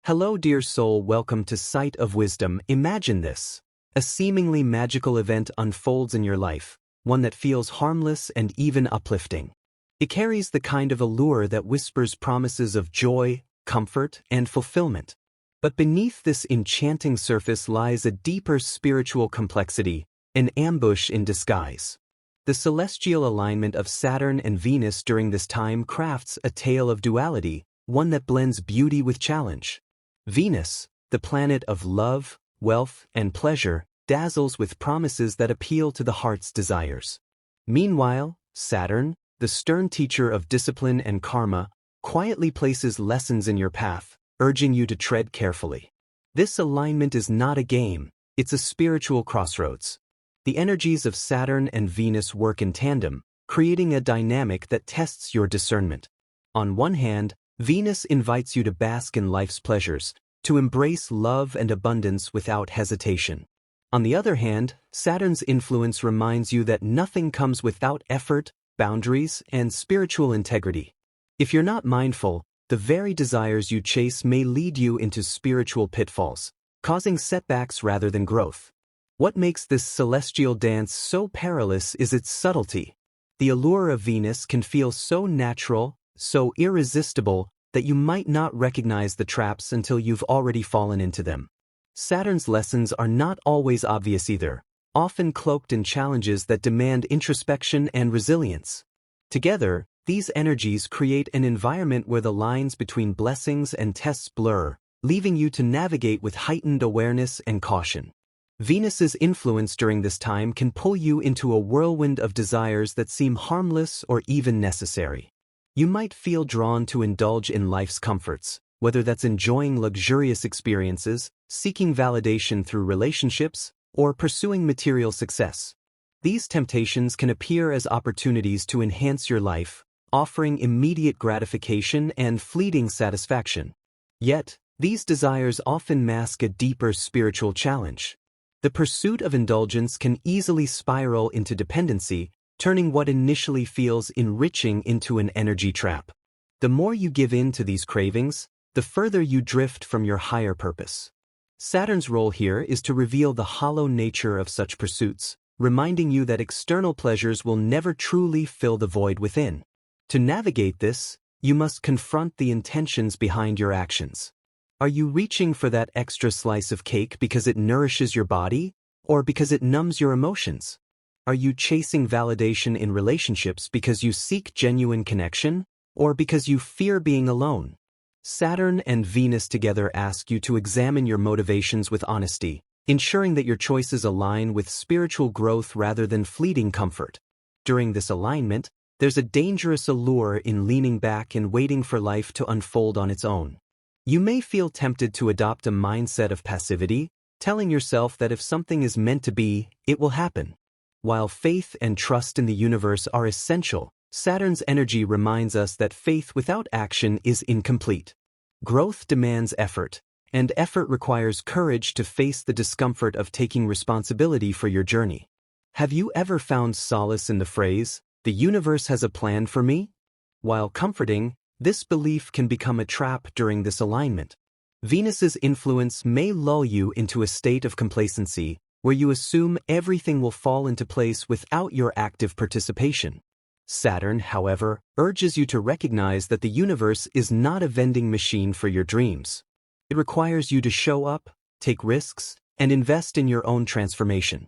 Hello dear soul, welcome to Sight of Wisdom. Imagine this. A seemingly magical event unfolds in your life, one that feels harmless and even uplifting. It carries the kind of allure that whispers promises of joy, comfort, and fulfillment. But beneath this enchanting surface lies a deeper spiritual complexity, an ambush in disguise. The celestial alignment of Saturn and Venus during this time crafts a tale of duality, one that blends beauty with challenge. Venus, the planet of love, wealth, and pleasure, dazzles with promises that appeal to the heart's desires. Meanwhile, Saturn, the stern teacher of discipline and karma, quietly places lessons in your path, urging you to tread carefully. This alignment is not a game, it's a spiritual crossroads. The energies of Saturn and Venus work in tandem, creating a dynamic that tests your discernment. On one hand, Venus invites you to bask in life's pleasures, to embrace love and abundance without hesitation. On the other hand, Saturn's influence reminds you that nothing comes without effort, boundaries, and spiritual integrity. If you're not mindful, the very desires you chase may lead you into spiritual pitfalls, causing setbacks rather than growth. What makes this celestial dance so perilous is its subtlety. The allure of Venus can feel so natural, so irresistible, that you might not recognize the traps until you've already fallen into them. Saturn's lessons are not always obvious either, often cloaked in challenges that demand introspection and resilience. Together, these energies create an environment where the lines between blessings and tests blur, leaving you to navigate with heightened awareness and caution. Venus's influence during this time can pull you into a whirlwind of desires that seem harmless or even necessary. You might feel drawn to indulge in life's comforts, whether that's enjoying luxurious experiences, seeking validation through relationships, or pursuing material success. These temptations can appear as opportunities to enhance your life, offering immediate gratification and fleeting satisfaction. Yet, these desires often mask a deeper spiritual challenge. The pursuit of indulgence can easily spiral into dependency, turning what initially feels enriching into an energy trap. The more you give in to these cravings, the further you drift from your higher purpose. Saturn's role here is to reveal the hollow nature of such pursuits, reminding you that external pleasures will never truly fill the void within. To navigate this, you must confront the intentions behind your actions. Are you reaching for that extra slice of cake because it nourishes your body, or because it numbs your emotions? Are you chasing validation in relationships because you seek genuine connection, or because you fear being alone? Saturn and Venus together ask you to examine your motivations with honesty, ensuring that your choices align with spiritual growth rather than fleeting comfort. During this alignment, there's a dangerous allure in leaning back and waiting for life to unfold on its own. You may feel tempted to adopt a mindset of passivity, telling yourself that if something is meant to be, it will happen. While faith and trust in the universe are essential, Saturn's energy reminds us that faith without action is incomplete. Growth demands effort, and effort requires courage to face the discomfort of taking responsibility for your journey. Have you ever found solace in the phrase, "The universe has a plan for me"? While comforting, this belief can become a trap during this alignment. Venus's influence may lull you into a state of complacency, where you assume everything will fall into place without your active participation. Saturn, however, urges you to recognize that the universe is not a vending machine for your dreams. It requires you to show up, take risks, and invest in your own transformation.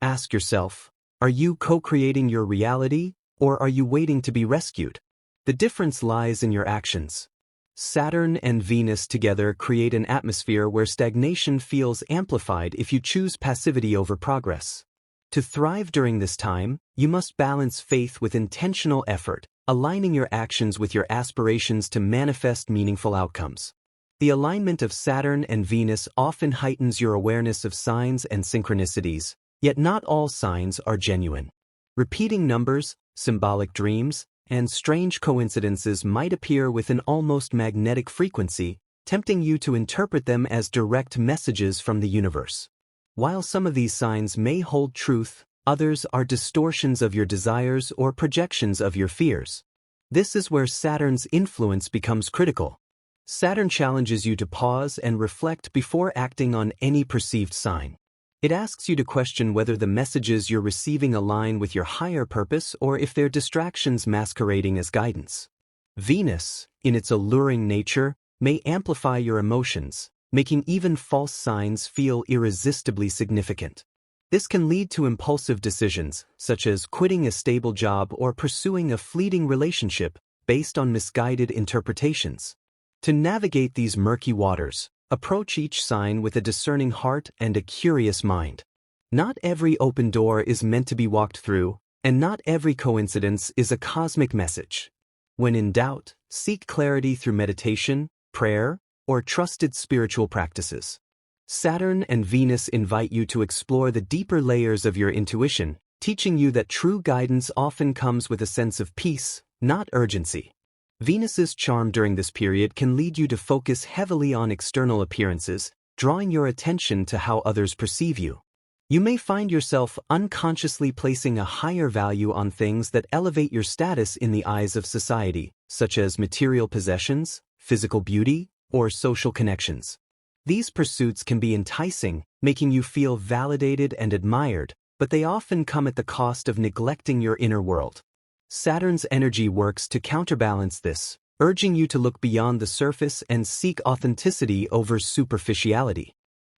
Ask yourself, are you co-creating your reality, or are you waiting to be rescued? The difference lies in your actions. Saturn and Venus together create an atmosphere where stagnation feels amplified if you choose passivity over progress. To thrive during this time, you must balance faith with intentional effort, aligning your actions with your aspirations to manifest meaningful outcomes. The alignment of Saturn and Venus often heightens your awareness of signs and synchronicities, yet not all signs are genuine. Repeating numbers, symbolic dreams, and strange coincidences might appear with an almost magnetic frequency, tempting you to interpret them as direct messages from the universe. While some of these signs may hold truth, others are distortions of your desires or projections of your fears. This is where Saturn's influence becomes critical. Saturn challenges you to pause and reflect before acting on any perceived sign. It asks you to question whether the messages you're receiving align with your higher purpose or if they're distractions masquerading as guidance. Venus, in its alluring nature, may amplify your emotions, making even false signs feel irresistibly significant. This can lead to impulsive decisions, such as quitting a stable job or pursuing a fleeting relationship based on misguided interpretations. To navigate these murky waters, approach each sign with a discerning heart and a curious mind. Not every open door is meant to be walked through, and not every coincidence is a cosmic message. When in doubt, seek clarity through meditation, prayer, or trusted spiritual practices. Saturn and Venus invite you to explore the deeper layers of your intuition, teaching you that true guidance often comes with a sense of peace, not urgency. Venus's charm during this period can lead you to focus heavily on external appearances, drawing your attention to how others perceive you. You may find yourself unconsciously placing a higher value on things that elevate your status in the eyes of society, such as material possessions, physical beauty, or social connections. These pursuits can be enticing, making you feel validated and admired, but they often come at the cost of neglecting your inner world. Saturn's energy works to counterbalance this, urging you to look beyond the surface and seek authenticity over superficiality.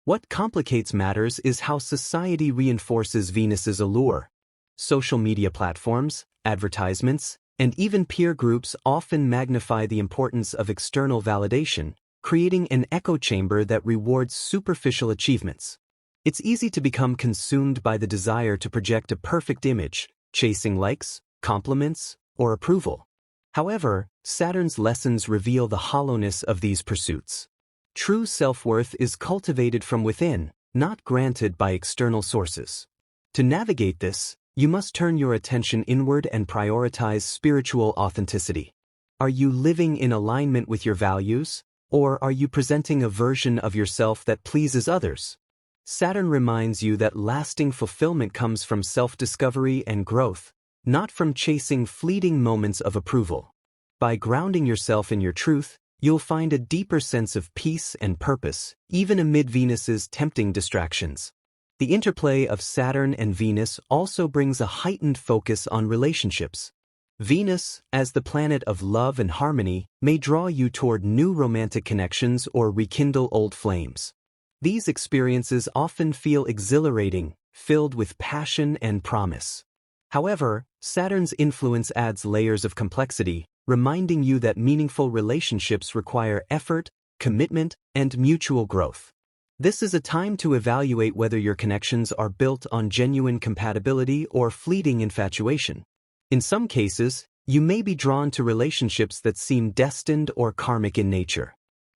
What complicates matters is how society reinforces Venus's allure. Social media platforms, advertisements, and even peer groups often magnify the importance of external validation, creating an echo chamber that rewards superficial achievements. It's easy to become consumed by the desire to project a perfect image, chasing likes, compliments, or approval. However, Saturn's lessons reveal the hollowness of these pursuits. True self-worth is cultivated from within, not granted by external sources. To navigate this, you must turn your attention inward and prioritize spiritual authenticity. Are you living in alignment with your values, or are you presenting a version of yourself that pleases others? Saturn reminds you that lasting fulfillment comes from self-discovery and growth, not from chasing fleeting moments of approval. By grounding yourself in your truth, you'll find a deeper sense of peace and purpose, even amid Venus's tempting distractions. The interplay of Saturn and Venus also brings a heightened focus on relationships. Venus, as the planet of love and harmony, may draw you toward new romantic connections or rekindle old flames. These experiences often feel exhilarating, filled with passion and promise. However, Saturn's influence adds layers of complexity, reminding you that meaningful relationships require effort, commitment, and mutual growth. This is a time to evaluate whether your connections are built on genuine compatibility or fleeting infatuation. In some cases, you may be drawn to relationships that seem destined or karmic in nature.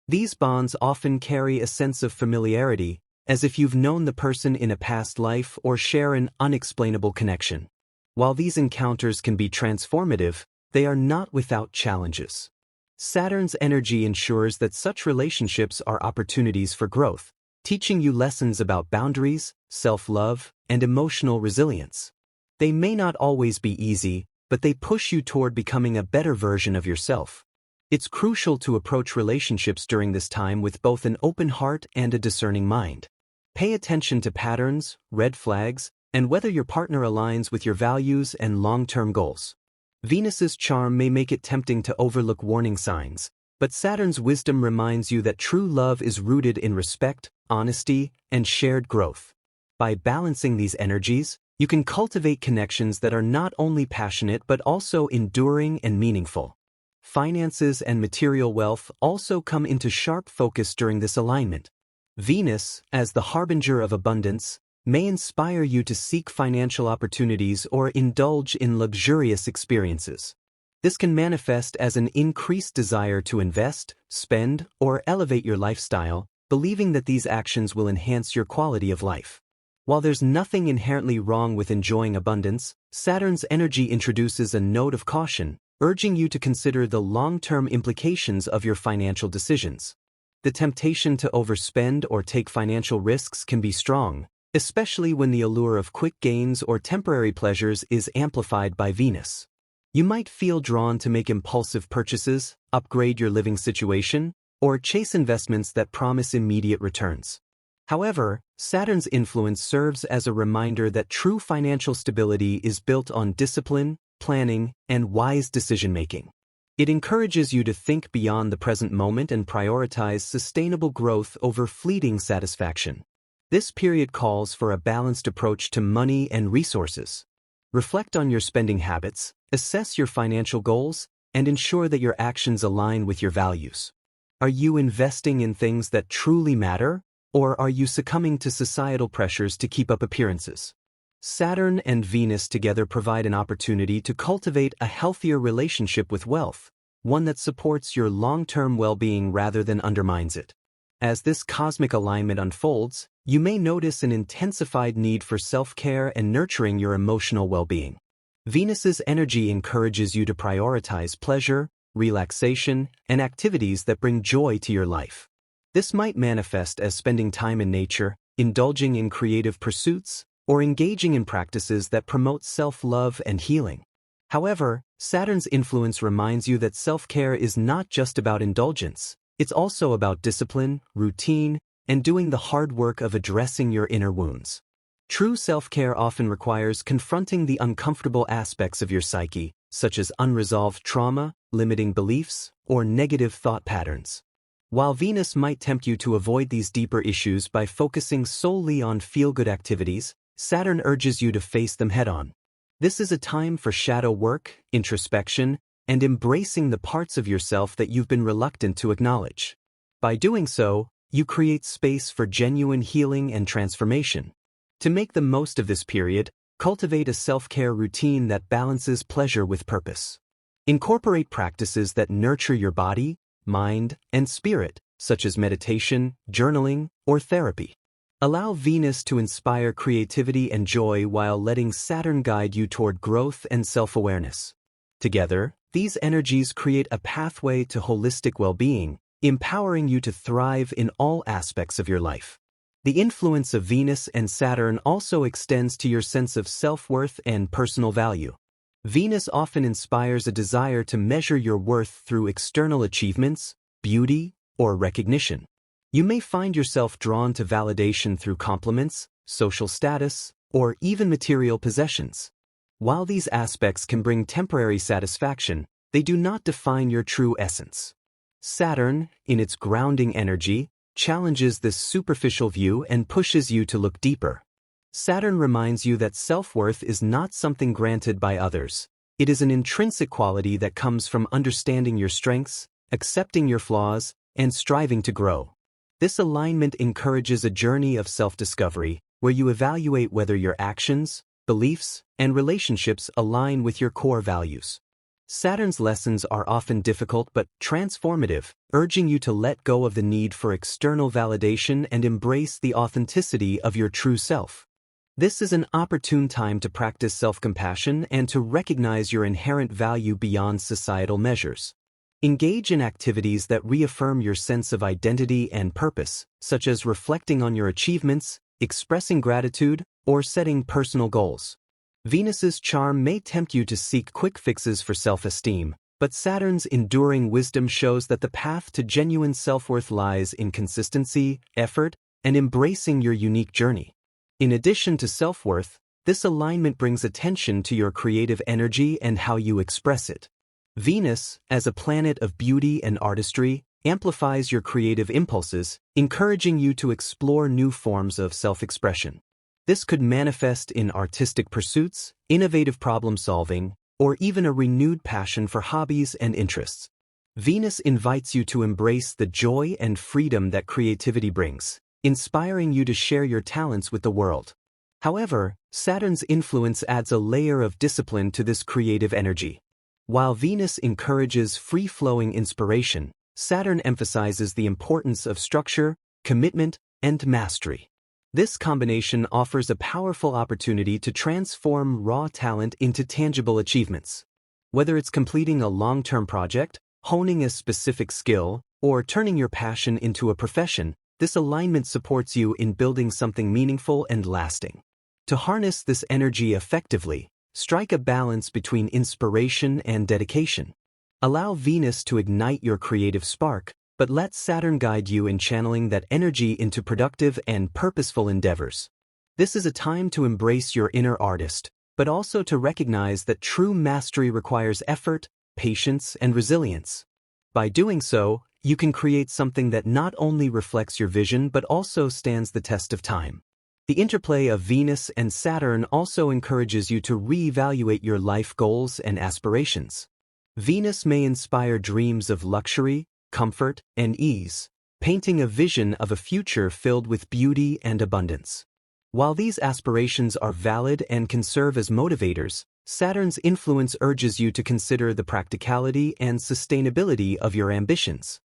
These bonds often carry a sense of familiarity, as if you've known the person in a past life or share an unexplainable connection. While these encounters can be transformative, they are not without challenges. Saturn's energy ensures that such relationships are opportunities for growth, teaching you lessons about boundaries, self-love, and emotional resilience. They may not always be easy, but they push you toward becoming a better version of yourself. It's crucial to approach relationships during this time with both an open heart and a discerning mind. Pay attention to patterns, red flags, and whether your partner aligns with your values and long-term goals. Venus's charm may make it tempting to overlook warning signs, but Saturn's wisdom reminds you that true love is rooted in respect, honesty, and shared growth. By balancing these energies, you can cultivate connections that are not only passionate but also enduring and meaningful. Finances and material wealth also come into sharp focus during this alignment. Venus, as the harbinger of abundance, may inspire you to seek financial opportunities or indulge in luxurious experiences. This can manifest as an increased desire to invest, spend, or elevate your lifestyle, believing that these actions will enhance your quality of life. While there's nothing inherently wrong with enjoying abundance, Saturn's energy introduces a note of caution, urging you to consider the long-term implications of your financial decisions. The temptation to overspend or take financial risks can be strong, especially when the allure of quick gains or temporary pleasures is amplified by Venus. You might feel drawn to make impulsive purchases, upgrade your living situation, or chase investments that promise immediate returns. However, Saturn's influence serves as a reminder that true financial stability is built on discipline, planning, and wise decision-making. It encourages you to think beyond the present moment and prioritize sustainable growth over fleeting satisfaction. This period calls for a balanced approach to money and resources. Reflect on your spending habits, assess your financial goals, and ensure that your actions align with your values. Are you investing in things that truly matter, or are you succumbing to societal pressures to keep up appearances? Saturn and Venus together provide an opportunity to cultivate a healthier relationship with wealth, one that supports your long-term well-being rather than undermines it. As this cosmic alignment unfolds, you may notice an intensified need for self-care and nurturing your emotional well-being. Venus's energy encourages you to prioritize pleasure, relaxation, and activities that bring joy to your life. This might manifest as spending time in nature, indulging in creative pursuits, or engaging in practices that promote self-love and healing. However, Saturn's influence reminds you that self-care is not just about indulgence. It's also about discipline, routine, and doing the hard work of addressing your inner wounds. True self-care often requires confronting the uncomfortable aspects of your psyche, such as unresolved trauma, limiting beliefs, or negative thought patterns. While Venus might tempt you to avoid these deeper issues by focusing solely on feel-good activities, Saturn urges you to face them head-on. This is a time for shadow work, introspection, and embracing the parts of yourself that you've been reluctant to acknowledge. By doing so, you create space for genuine healing and transformation. To make the most of this period, cultivate a self-care routine that balances pleasure with purpose. Incorporate practices that nurture your body, mind, and spirit, such as meditation, journaling, or therapy. Allow Venus to inspire creativity and joy while letting Saturn guide you toward growth and self-awareness. Together, these energies create a pathway to holistic well-being, empowering you to thrive in all aspects of your life. The influence of Venus and Saturn also extends to your sense of self-worth and personal value. Venus often inspires a desire to measure your worth through external achievements, beauty, or recognition. You may find yourself drawn to validation through compliments, social status, or even material possessions. While these aspects can bring temporary satisfaction, they do not define your true essence. Saturn, in its grounding energy, challenges this superficial view and pushes you to look deeper. Saturn reminds you that self-worth is not something granted by others. It is an intrinsic quality that comes from understanding your strengths, accepting your flaws, and striving to grow. This alignment encourages a journey of self-discovery, where you evaluate whether your actions, beliefs, and relationships align with your core values. Saturn's lessons are often difficult but transformative, urging you to let go of the need for external validation and embrace the authenticity of your true self. This is an opportune time to practice self-compassion and to recognize your inherent value beyond societal measures. Engage in activities that reaffirm your sense of identity and purpose, such as reflecting on your achievements, expressing gratitude, or setting personal goals. Venus's charm may tempt you to seek quick fixes for self-esteem, but Saturn's enduring wisdom shows that the path to genuine self-worth lies in consistency, effort, and embracing your unique journey. In addition to self-worth, this alignment brings attention to your creative energy and how you express it. Venus, as a planet of beauty and artistry, amplifies your creative impulses, encouraging you to explore new forms of self-expression. This could manifest in artistic pursuits, innovative problem-solving, or even a renewed passion for hobbies and interests. Venus invites you to embrace the joy and freedom that creativity brings, inspiring you to share your talents with the world. However, Saturn's influence adds a layer of discipline to this creative energy. While Venus encourages free-flowing inspiration, Saturn emphasizes the importance of structure, commitment, and mastery. This combination offers a powerful opportunity to transform raw talent into tangible achievements. Whether it's completing a long-term project, honing a specific skill, or turning your passion into a profession, this alignment supports you in building something meaningful and lasting. To harness this energy effectively, strike a balance between inspiration and dedication. Allow Venus to ignite your creative spark, but let Saturn guide you in channeling that energy into productive and purposeful endeavors. This is a time to embrace your inner artist, but also to recognize that true mastery requires effort, patience, and resilience. By doing so, you can create something that not only reflects your vision but also stands the test of time. The interplay of Venus and Saturn also encourages you to reevaluate your life goals and aspirations. Venus may inspire dreams of luxury, comfort, and ease, painting a vision of a future filled with beauty and abundance. While these aspirations are valid and can serve as motivators, Saturn's influence urges you to consider the practicality and sustainability of your ambitions.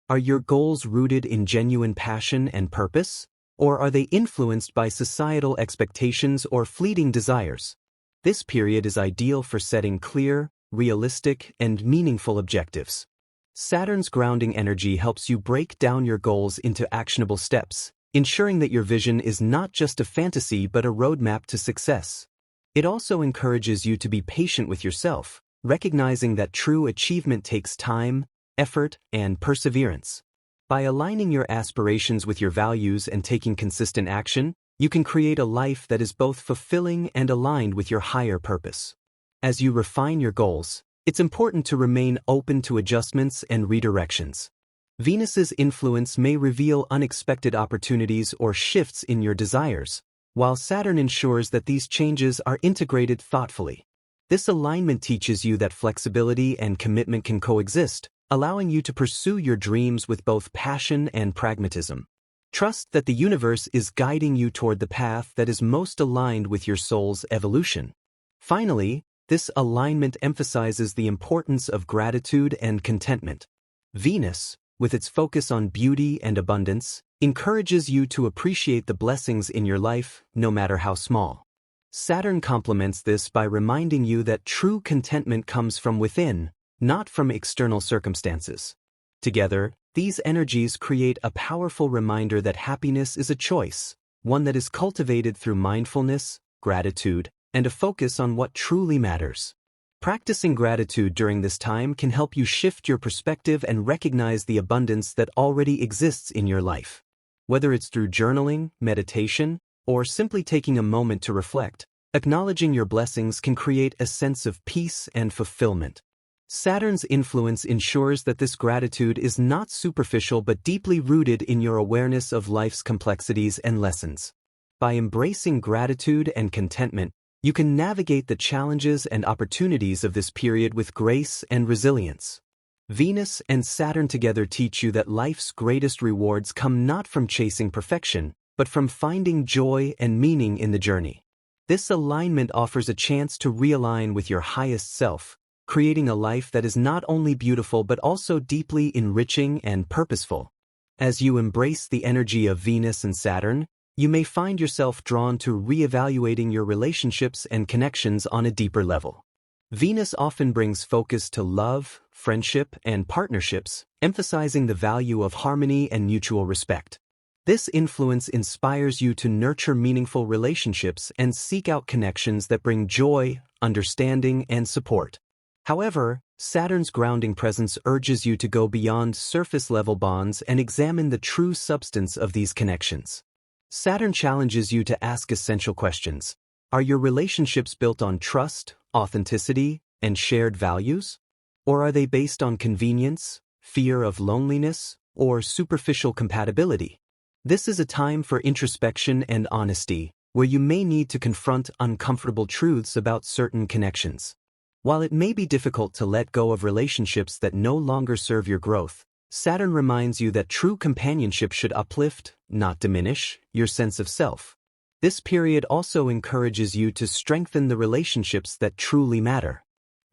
Are your goals rooted in genuine passion and purpose, or are they influenced by societal expectations or fleeting desires? This period is ideal for setting clear, realistic, and meaningful objectives. Saturn's grounding energy helps you break down your goals into actionable steps, ensuring that your vision is not just a fantasy but a roadmap to success. It also encourages you to be patient with yourself, recognizing that true achievement takes time, effort, and perseverance. By aligning your aspirations with your values and taking consistent action, you can create a life that is both fulfilling and aligned with your higher purpose. As you refine your goals, it's important to remain open to adjustments and redirections. Venus's influence may reveal unexpected opportunities or shifts in your desires, while Saturn ensures that these changes are integrated thoughtfully. This alignment teaches you that flexibility and commitment can coexist, allowing you to pursue your dreams with both passion and pragmatism. Trust that the universe is guiding you toward the path that is most aligned with your soul's evolution. Finally, this alignment emphasizes the importance of gratitude and contentment. Venus, with its focus on beauty and abundance, encourages you to appreciate the blessings in your life, no matter how small. Saturn complements this by reminding you that true contentment comes from within, not from external circumstances. Together, these energies create a powerful reminder that happiness is a choice, one that is cultivated through mindfulness, gratitude, and a focus on what truly matters. Practicing gratitude during this time can help you shift your perspective and recognize the abundance that already exists in your life. Whether it's through journaling, meditation, or simply taking a moment to reflect, acknowledging your blessings can create a sense of peace and fulfillment. Saturn's influence ensures that this gratitude is not superficial but deeply rooted in your awareness of life's complexities and lessons. By embracing gratitude and contentment, you can navigate the challenges and opportunities of this period with grace and resilience. Venus and Saturn together teach you that life's greatest rewards come not from chasing perfection, but from finding joy and meaning in the journey. This alignment offers a chance to realign with your highest self, creating a life that is not only beautiful but also deeply enriching and purposeful. As you embrace the energy of Venus and Saturn, you may find yourself drawn to reevaluating your relationships and connections on a deeper level. Venus often brings focus to love, friendship, and partnerships, emphasizing the value of harmony and mutual respect. This influence inspires you to nurture meaningful relationships and seek out connections that bring joy, understanding, and support. However, Saturn's grounding presence urges you to go beyond surface-level bonds and examine the true substance of these connections. Saturn challenges you to ask essential questions. Are your relationships built on trust, authenticity, and shared values? Or are they based on convenience, fear of loneliness, or superficial compatibility? This is a time for introspection and honesty, where you may need to confront uncomfortable truths about certain connections. While it may be difficult to let go of relationships that no longer serve your growth, Saturn reminds you that true companionship should uplift, not diminish, your sense of self. This period also encourages you to strengthen the relationships that truly matter.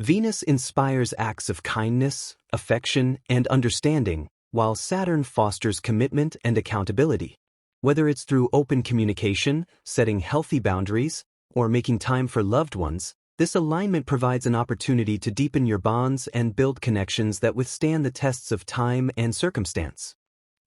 Venus inspires acts of kindness, affection, and understanding, while Saturn fosters commitment and accountability. Whether it's through open communication, setting healthy boundaries, or making time for loved ones, this alignment provides an opportunity to deepen your bonds and build connections that withstand the tests of time and circumstance.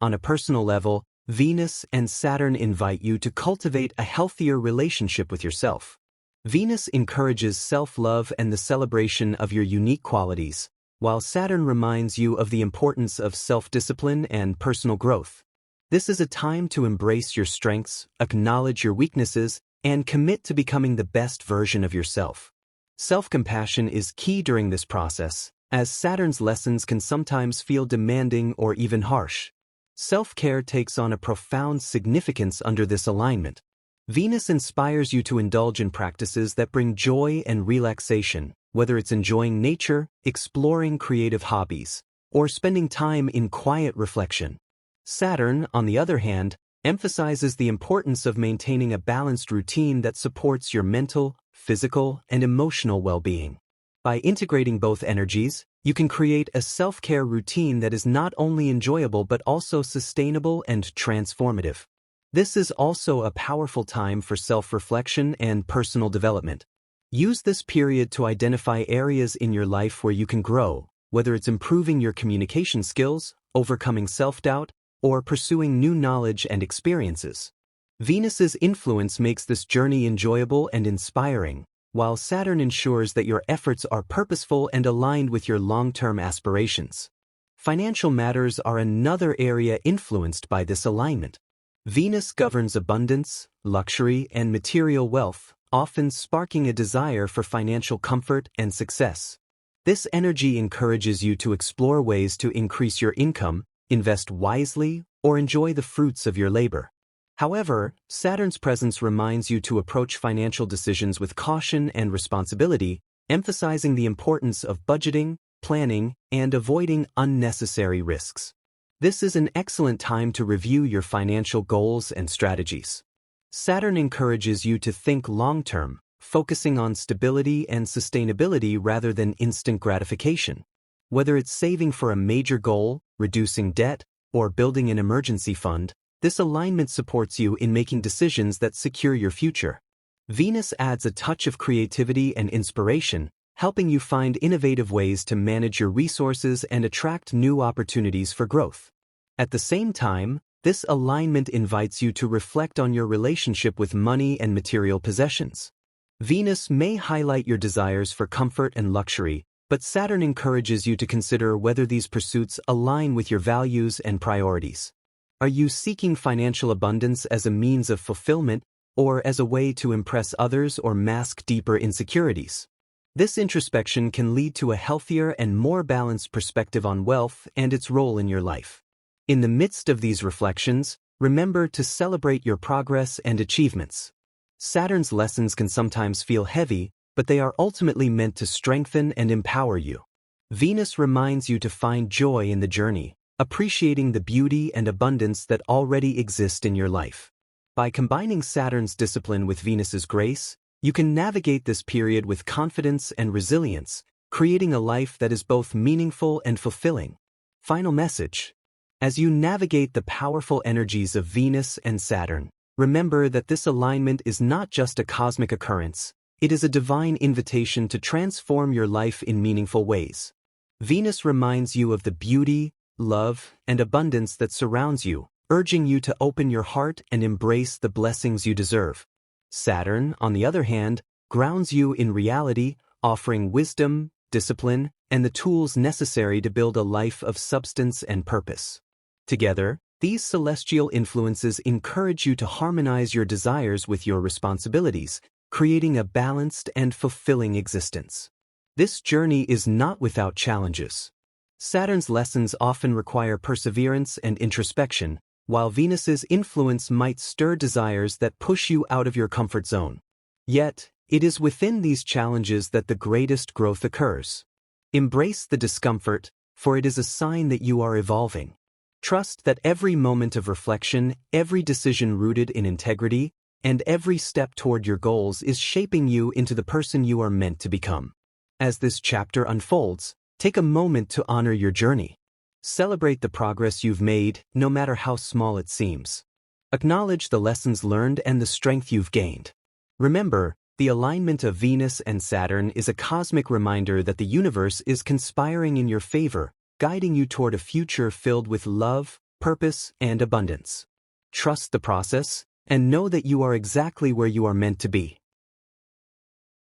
On a personal level, Venus and Saturn invite you to cultivate a healthier relationship with yourself. Venus encourages self-love and the celebration of your unique qualities, while Saturn reminds you of the importance of self-discipline and personal growth. This is a time to embrace your strengths, acknowledge your weaknesses, and commit to becoming the best version of yourself. Self-compassion is key during this process, as Saturn's lessons can sometimes feel demanding or even harsh. Self-care takes on a profound significance under this alignment. Venus inspires you to indulge in practices that bring joy and relaxation, whether it's enjoying nature, exploring creative hobbies, or spending time in quiet reflection. Saturn, on the other hand, emphasizes the importance of maintaining a balanced routine that supports your mental, physical, and emotional well-being. By integrating both energies, you can create a self-care routine that is not only enjoyable but also sustainable and transformative. This is also a powerful time for self-reflection and personal development. Use this period to identify areas in your life where you can grow, whether it's improving your communication skills, overcoming self-doubt, or pursuing new knowledge and experiences. Venus's influence makes this journey enjoyable and inspiring, while Saturn ensures that your efforts are purposeful and aligned with your long-term aspirations. Financial matters are another area influenced by this alignment. Venus governs abundance, luxury, and material wealth, often sparking a desire for financial comfort and success. This energy encourages you to explore ways to increase your income, invest wisely, or enjoy the fruits of your labor. However, Saturn's presence reminds you to approach financial decisions with caution and responsibility, emphasizing the importance of budgeting, planning, and avoiding unnecessary risks. This is an excellent time to review your financial goals and strategies. Saturn encourages you to think long-term, focusing on stability and sustainability rather than instant gratification. Whether it's saving for a major goal, reducing debt, or building an emergency fund, this alignment supports you in making decisions that secure your future. Venus adds a touch of creativity and inspiration, helping you find innovative ways to manage your resources and attract new opportunities for growth. At the same time, this alignment invites you to reflect on your relationship with money and material possessions. Venus may highlight your desires for comfort and luxury, but Saturn encourages you to consider whether these pursuits align with your values and priorities. Are you seeking financial abundance as a means of fulfillment or as a way to impress others or mask deeper insecurities? This introspection can lead to a healthier and more balanced perspective on wealth and its role in your life. In the midst of these reflections, remember to celebrate your progress and achievements. Saturn's lessons can sometimes feel heavy, but they are ultimately meant to strengthen and empower you. Venus reminds you to find joy in the journey, appreciating the beauty and abundance that already exist in your life. By combining Saturn's discipline with Venus's grace, you can navigate this period with confidence and resilience, creating a life that is both meaningful and fulfilling. Final message. As you navigate the powerful energies of Venus and Saturn, remember that this alignment is not just a cosmic occurrence, it is a divine invitation to transform your life in meaningful ways. Venus reminds you of the beauty, love, and abundance that surrounds you, urging you to open your heart and embrace the blessings you deserve. Saturn, on the other hand, grounds you in reality, offering wisdom, discipline, and the tools necessary to build a life of substance and purpose. Together, these celestial influences encourage you to harmonize your desires with your responsibilities, creating a balanced and fulfilling existence. This journey is not without challenges. Saturn's lessons often require perseverance and introspection, while Venus's influence might stir desires that push you out of your comfort zone. Yet, it is within these challenges that the greatest growth occurs. Embrace the discomfort, for it is a sign that you are evolving. Trust that every moment of reflection, every decision rooted in integrity, and every step toward your goals is shaping you into the person you are meant to become. As this chapter unfolds, take a moment to honor your journey. Celebrate the progress you've made, no matter how small it seems. Acknowledge the lessons learned and the strength you've gained. Remember, the alignment of Venus and Saturn is a cosmic reminder that the universe is conspiring in your favor, guiding you toward a future filled with love, purpose, and abundance. Trust the process, and know that you are exactly where you are meant to be.